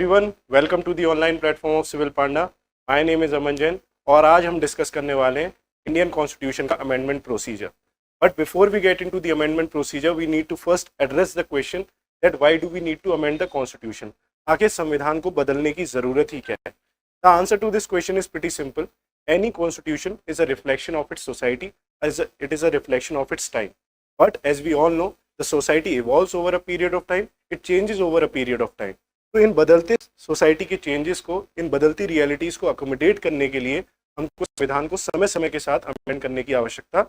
Everyone, welcome to the online platform of civil panda. My name is Aman Jain और आज हम discuss करने वाले हैं इंडियन कॉन्स्टिट्यूशन का amendment procedure. But before we get into the amendment procedure we need to first address the question that why do we need to amend the constitution. आखिर संविधान को बदलने की जरूरत ही क्या है? The answer to this question is pretty simple. Any constitution is a reflection of its society, it is a reflection of its time. But as we all know, the society evolves over a period of time, it changes over a period of time. तो इन बदलते society के changes को, इन बदलती realities को accommodate करने के लिए हमको संविधान को समय समय के साथ अमेंड करने की आवश्यकता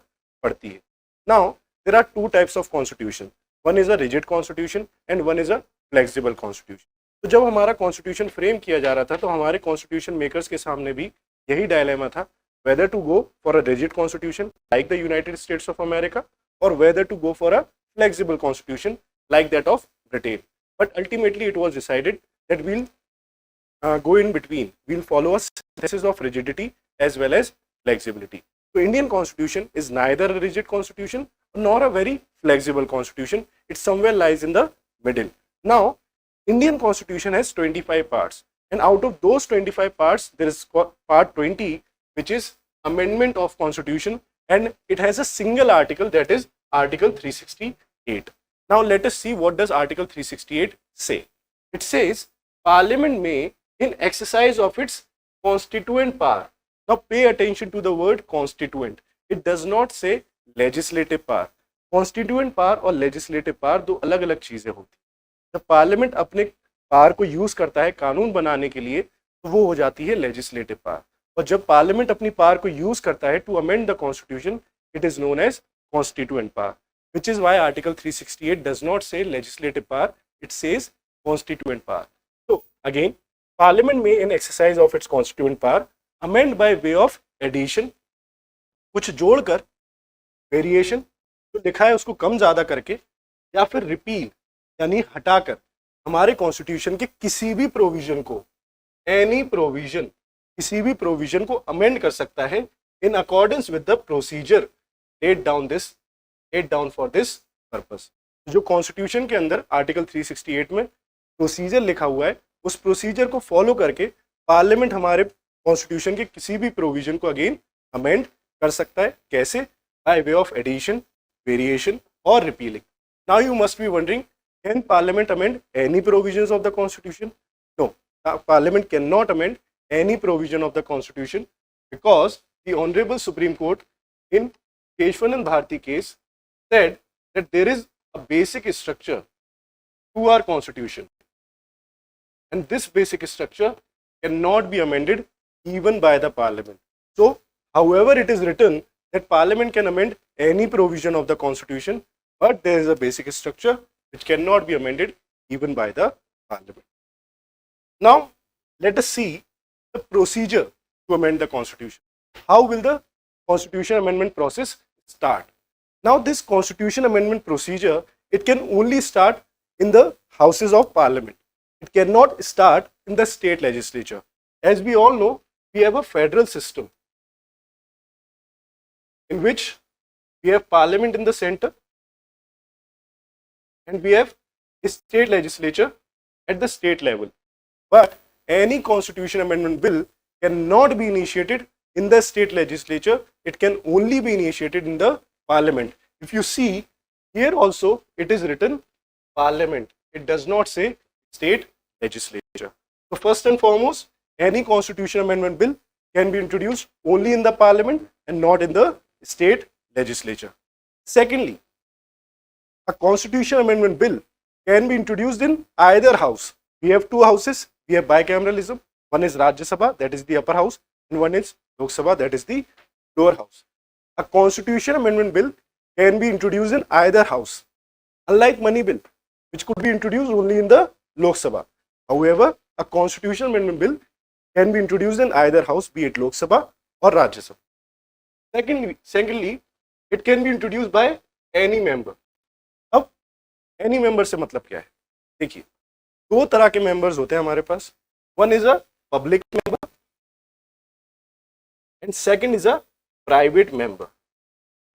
पड़ती है। Now there are two types of constitution, one is a rigid constitution and one is a flexible constitution. तो जब हमारा कॉन्स्टिट्यूशन फ्रेम किया जा रहा था तो हमारे कॉन्स्टिट्यूशन मेकर्स के सामने भी यही डायलेमा था, whether to go for a rigid constitution like the United States of America or whether to go for a flexible constitution like that of Britain. But ultimately it was decided that we'll go in between. We'll follow a synthesis of rigidity as well as flexibility. So Indian constitution is neither a rigid constitution nor a very flexible constitution. It somewhere lies in the middle. Now, Indian constitution has 25 parts, and out of those 25 parts, there is part 20 which is amendment of constitution, and it has a single article, that is article 368. Now let us see what does article 368 say. It says parliament may in exercise of its constituent power. Now pay attention to the word constituent. It does not say legislative power. constituent power और legislative power दो अलग अलग चीजें होती हैं। जब parliament अपने power को यूज करता है कानून बनाने के लिए तो वो हो जाती है लेजिस्लेटिव पावर, और जब पार्लियामेंट अपनी पावर को यूज करता है to amend the constitution, it is known as constituent power, which is why article 368 does not say legislative power, it says constituent power. तो अगेन, पार्लियामेंट में in exercise of its constituent power amend by way of addition, कुछ जोड़कर, variation जो लिखा है उसको कम ज्यादा करके, या फिर रिपील यानी हटाकर हमारे कॉन्स्टिट्यूशन के किसी भी प्रोविजन को, एनी प्रोविजन, किसी भी प्रोविजन को अमेंड कर सकता है in accordance with the procedure laid down for this purpose. जो कॉन्स्टिट्यूशन के अंदर आर्टिकल 368 में प्रोसीजर लिखा हुआ है, उस प्रोसीजर को फॉलो करके पार्लियामेंट हमारे कॉन्स्टिट्यूशन के किसी भी प्रोविजन को अगेन अमेंड कर सकता है। कैसे? By way of addition, variation और repealing. Now you must be wondering, can parliament amend any provisions of the constitution? No, parliament can not amend any provision of the constitution, because the honorable Supreme Court in Keshwanand Bharti case said that there is a basic structure to our constitution, and this basic structure cannot be amended even by the parliament. So however it is written that parliament can amend any provision of the constitution, but there is a basic structure which cannot be amended even by the parliament. Now let us see the procedure to amend the constitution. How will the constitution amendment process start? Now this constitution amendment procedure, it can only start in the houses of parliament. It cannot start in the state legislature. As we all know, we have a federal system in which we have parliament in the center and we have a state legislature at the state level. But any constitution amendment bill cannot be initiated in the state legislature. It can only be initiated in the parliament. If you see here also, it is written parliament. It does not say state legislature. So first and foremost, any constitution amendment bill can be introduced only in the parliament and not in the state legislature. Secondly, a constitution amendment bill can be introduced in either house. We have two houses. We have bicameralism. One is Rajya Sabha, that is the upper house, and one is Lok Sabha, that is the lower house. A constitution amendment bill can be introduced in either house, unlike money bill, which could be introduced only in the Lok Sabha. However, a constitution amendment bill can be introduced in either house, be it Lok Sabha or Rajya Sabha. Secondly, it can be introduced by any member. अब any member से मतलब क्या है? देखिए, दो तरह के members होते हैं हमारे पास। One is a public member and second is a private member.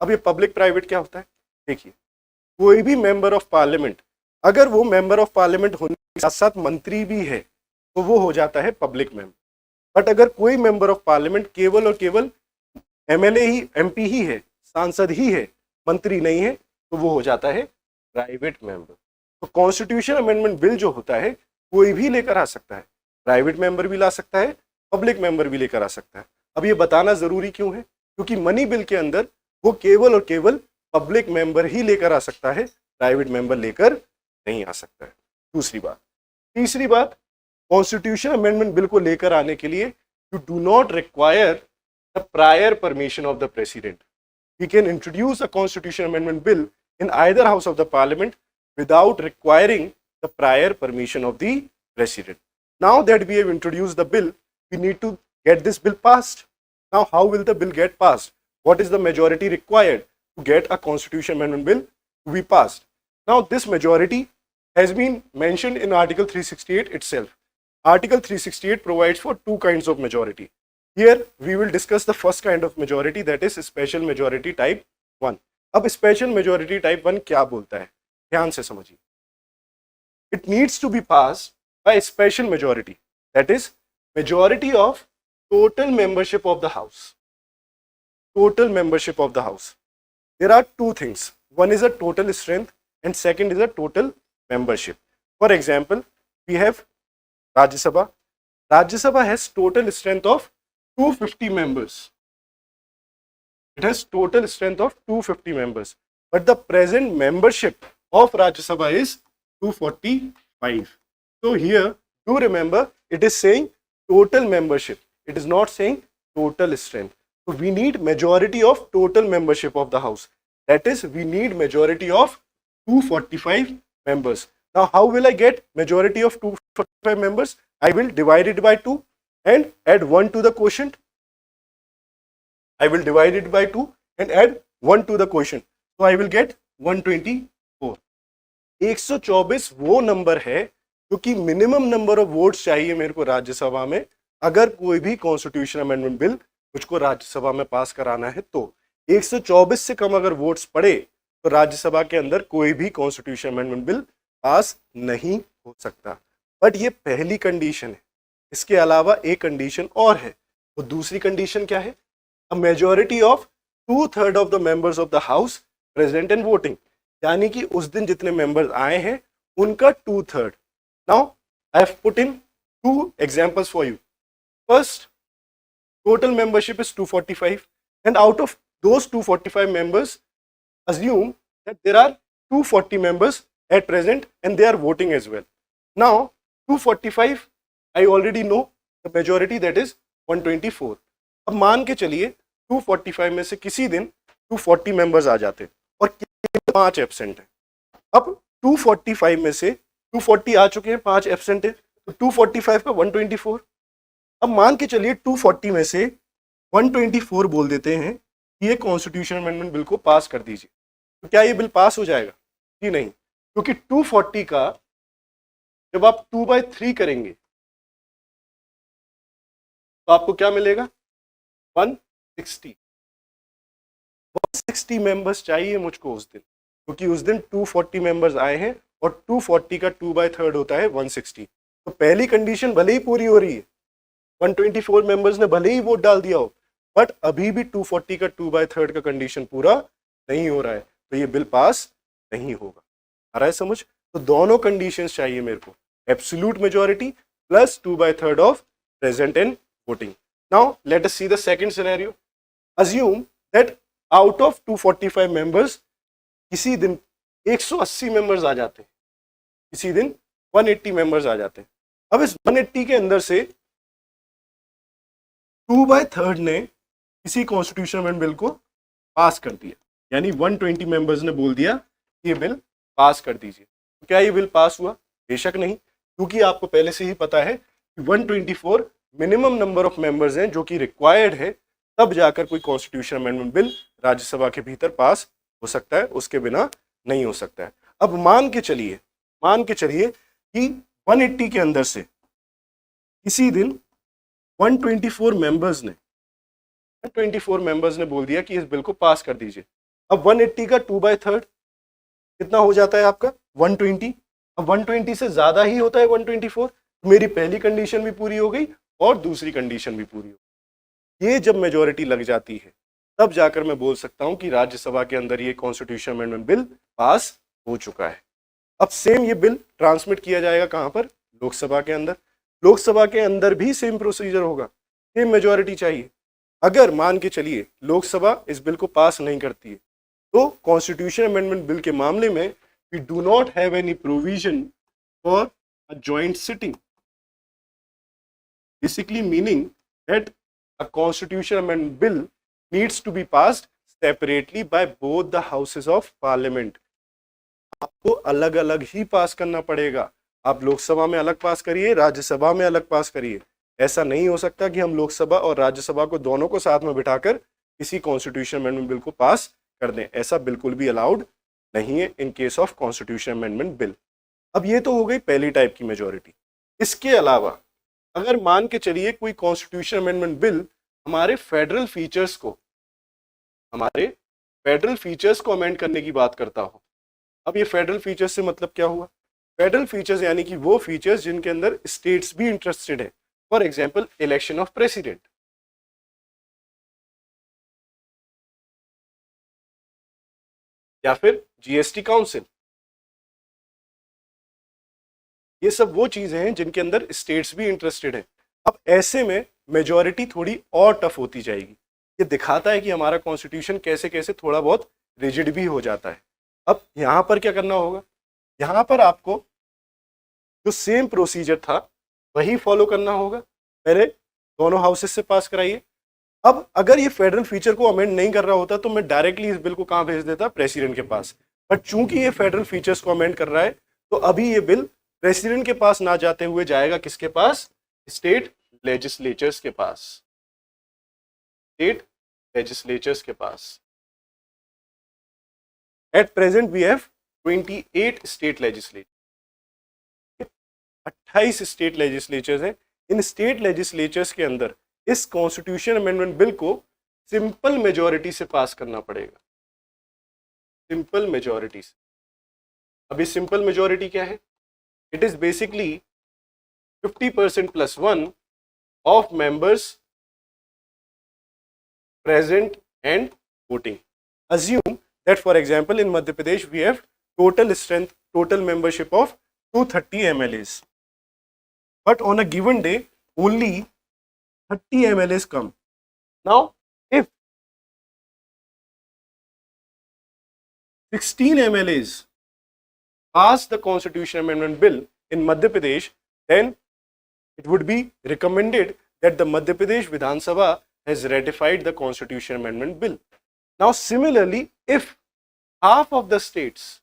अब ये पब्लिक प्राइवेट क्या होता है? देखिए, कोई भी मेंबर ऑफ पार्लियामेंट, अगर वो मेंबर ऑफ पार्लियामेंट होने के साथ साथ मंत्री भी है, तो वो हो जाता है पब्लिक मेंबर। बट अगर कोई मेंबर ऑफ पार्लियामेंट केवल और केवल एमएलए ही, एमपी ही है, सांसद ही है, मंत्री नहीं है, तो वो हो जाता है प्राइवेट मेंबर। तो कॉन्स्टिट्यूशन अमेंडमेंट बिल जो होता है कोई भी लेकर आ सकता है, प्राइवेट मेंबर भी ला सकता है, पब्लिक मेंबर भी लेकर आ सकता है। अब ये बताना जरूरी क्यों है? क्योंकि मनी बिल के अंदर वो केवल और केवल पब्लिक मेंबर ही लेकर आ सकता है, प्राइवेट मेंबर लेकर नहीं आ सकता है। दूसरी बात। तीसरी बात, कॉन्स्टिट्यूशन अमेंडमेंट बिल को लेकर आने के लिए you do not require the prior permission of the president. We can introduce a constitution amendment bill in either house of the parliament without requiring the prior permission of the president. Now that we have introduced the bill, we need to get this bill passed. Now how will the bill get passed? What is the majority required to get a constitution amendment bill to be passed? Now this majority has been mentioned in Article 368 itself. Article 368 provides for two kinds of majority. Here we will discuss the first kind of majority, that is special majority type 1. अब special majority type 1 क्या बोलता है, ध्यान से समझिए। It needs to be pass by special majority, that is majority of total membership of the house. Total membership of the house, there are two things, one is a total strength and second is a total membership. For example, we have Rajya Sabha. Rajya Sabha has total strength of 250 members. It has total strength of 250 members, but the present membership of Rajya Sabha is 245. So here, do remember, it is saying total membership. It is not saying total strength. So we need majority of total membership of the house. That is, we need majority of 245 members. Now, how will I get majority of 245 members? I will divide it by 2 and add 1 to the quotient. I will divide it by 2 and add 1 to the quotient. So I will get 124. 124 वो number है क्योंकि minimum number of votes चाहिए मेरे को राज्यसभा में, अगर कोई भी कॉन्स्टिट्यूशन अमेंडमेंट बिल मुझको राज्यसभा में पास कराना है। तो 124 से कम अगर वोट्स पड़े तो राज्यसभा के अंदर कोई भी कॉन्स्टिट्यूशन अमेंडमेंट बिल पास नहीं हो सकता। बट ये पहली कंडीशन है, इसके अलावा एक कंडीशन और है। वो दूसरी कंडीशन क्या है? A majority of 2/3 of the members of the house present and voting, यानी कि उस दिन जितने मेंबर्स आए हैं उनका 2/3. Now I have put in two examples for you. First, total membership is 245, and out of those 245 members, assume that there are 240 members at present and they are voting as well. Now 245, I already know the majority, that is 124. अब मान के चलिए 245 में से किसी दिन 240 members आ जाते और 5 एब्सेंट है। अब 245 में से 240 आ चुके हैं, 5 एब्सेंट है, तो 245 का 124। अब मान के चलिए 240 में से 124 बोल देते हैं कि ये कॉन्स्टिट्यूशन अमेंडमेंट बिल को पास कर दीजिए, तो क्या ये बिल पास हो जाएगा? जी नहीं, क्योंकि 240 का जब आप 2/3 करेंगे तो आपको क्या मिलेगा? 160 मेंबर्स चाहिए मुझको उस दिन, क्योंकि उस दिन 240 मेंबर्स आए हैं और 240 का 2/3 होता है 160। तो पहली कंडीशन भले ही पूरी हो रही है, 124 मेंबर्स ने भले ही वोट डाल दिया हो, बट अभी भी 240 का 2/3 का कंडीशन पूरा नहीं हो रहा है, तो ये बिल पास नहीं होगा। आ रहा है समझ? तो दोनों कंडीशंस चाहिए मेरे को, absolute majority plus 2/3 of present and voting. Now let us see the second scenario. Assume that out of 245 members किसी दिन 180 members आ जाते हैं, किसी दिन 180 members आ जाते हैं। अब इस 180 के अंदर से 2/3 ने किसी कॉन्स्टिट्यूशन अमेंडमेंट बिल को पास कर दिया, यानी 120 members ने बोल दिया ये बिल पास कर दीजिए। तो क्या ये बिल पास हुआ? बेशक नहीं, क्योंकि आपको पहले से ही पता है कि 124 मिनिमम नंबर ऑफ मेंबर्स हैं जो कि रिक्वायर्ड है, तब जाकर कोई कॉन्स्टिट्यूशन अमेंडमेंट बिल राज्यसभा के भीतर पास हो सकता है, उसके बिना नहीं हो सकता है। अब मान के चलिए कि 180 के अंदर से किसी दिन 124 मेंबर्स ने बोल दिया कि इस बिल को पास कर दीजिए। अब 180 का 2/3 कितना हो जाता है आपका? 120। अब 120 से ज्यादा ही होता है 124, मेरी पहली कंडीशन भी पूरी हो गई और दूसरी कंडीशन भी पूरी हो गई। ये जब मेजॉरिटी लग जाती है तब जाकर मैं बोल सकता हूं कि राज्यसभा के अंदर ये कॉन्स्टिट्यूशन अमेंडमेंट बिल पास हो चुका है। अब सेम ये बिल ट्रांसमिट किया जाएगा कहां पर? लोकसभा के अंदर। लोकसभा के अंदर भी सेम प्रोसीजर होगा, सेम मेजॉरिटी चाहिए। अगर मान के चलिए लोकसभा इस बिल को पास नहीं करती है तो कॉन्स्टिट्यूशन अमेंडमेंट बिल के मामले में we do not have any provision for a joint sitting, basically meaning that a constitution amendment bill needs to be passed separately by both the houses of parliament. आपको अलग अलग ही पास करना पड़ेगा। आप लोकसभा में अलग पास करिए, राज्यसभा में अलग पास करिए। ऐसा नहीं हो सकता कि हम लोकसभा और राज्यसभा को दोनों को साथ में बिठाकर किसी कॉन्स्टिट्यूशन अमेंडमेंट बिल को पास कर दें। ऐसा बिल्कुल भी अलाउड नहीं है in case of constitution amendment bill. अब ये तो हो गई पहली टाइप की मेजॉरिटी। इसके अलावा अगर मान के चलिए कोई कॉन्स्टिट्यूशन अमेंडमेंट बिल हमारे फेडरल फीचर्स को अमेंड करने की बात करता हो। अब ये फेडरल फीचर्स से मतलब क्या हुआ? फेडरल फीचर्स यानी कि वो फीचर्स जिनके अंदर स्टेट्स भी इंटरेस्टेड है। For example election of president, या फिर जीएसटी काउंसिल। ये सब वो चीजें हैं जिनके अंदर स्टेट्स भी इंटरेस्टेड है। अब ऐसे में मेजॉरिटी थोड़ी और टफ होती जाएगी। ये दिखाता है कि हमारा कॉन्स्टिट्यूशन कैसे कैसे थोड़ा बहुत रिजिड भी हो जाता है। अब यहाँ पर क्या करना होगा? यहाँ पर आपको जो सेम प्रोसीजर था वही फॉलो करना होगा। पहले दोनों हाउसेस से पास कराइए। अब अगर ये फेडरल फीचर को अमेंड नहीं कर रहा होता तो मैं डायरेक्टली इस बिल को कहाँ भेज देता? प्रेसिडेंट के पास। बट चूंकि ये फेडरल फीचर्स को अमेंड कर रहा है तो अभी ये बिल प्रेसिडेंट के पास ना जाते हुए जाएगा किसके पास? स्टेट लेजिस्लेचर्स के पास। स्टेट लेजिस्लेचर्स के पास। At present we have 28 state legislature, 28 state legislatures हैं। इन स्टेट लेजिस्लेचर्स के अंदर इस कॉन्स्टिट्यूशन अमेंडमेंट बिल को सिंपल मेजॉरिटी से पास करना पड़ेगा। सिंपल मेजॉरिटी से। अभी सिंपल मेजॉरिटी क्या है? It is basically 50% plus 1 of members present and voting. Assume that for example in Madhya Pradesh we have total membership of 230 MLAs. But on a given day only 30 MLAs come. Now if 16 MLAs pass the constitution amendment bill in Madhya Pradesh, then it would be recommended that the Madhya Pradesh Vidhan Sabha has ratified the constitution amendment bill. Now similarly, if half of the states,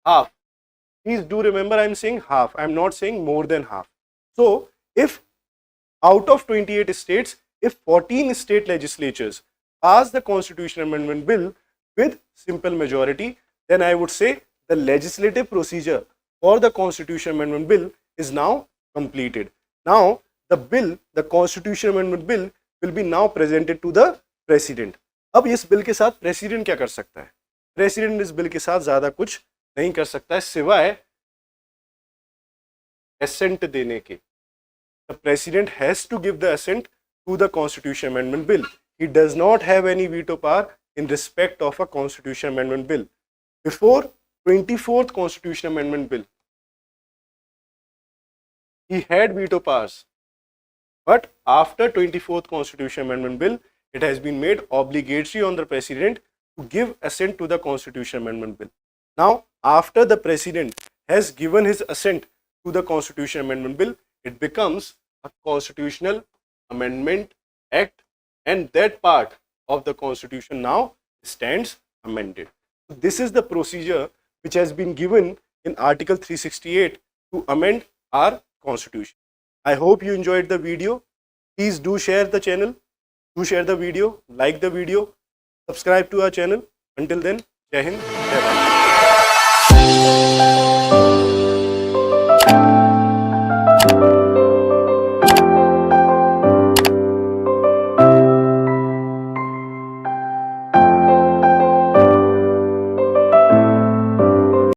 please do remember I am saying half, I am not saying more than half. So if out of 28 states, if 14 state legislatures pass the constitution amendment bill with simple majority, then I would say the legislative procedure for the constitution amendment bill is now completed. Now the constitution amendment bill will be now presented to the president. अब इस bill के साथ president क्या कर सकता है? President इस bill के साथ ज्यादा कुछ नहीं कर सकता है सिवाय assent देने के। The president has to give the assent to the constitution amendment bill. He does not have any veto power in respect of a constitution amendment bill. Before 24th constitution amendment bill, he had veto powers, but after 24th constitution amendment bill, it has been made obligatory on the president to give assent to the constitution amendment bill. Now after the president has given his assent to the constitution amendment bill, it becomes a constitutional amendment act, and that part of the constitution now stands amended. This is the procedure which has been given in Article 368 to amend our constitution. I hope you enjoyed the video. Please do share the channel, do share the video, like the video, subscribe to our channel. Until then, Jai Hind, Jai Bharat.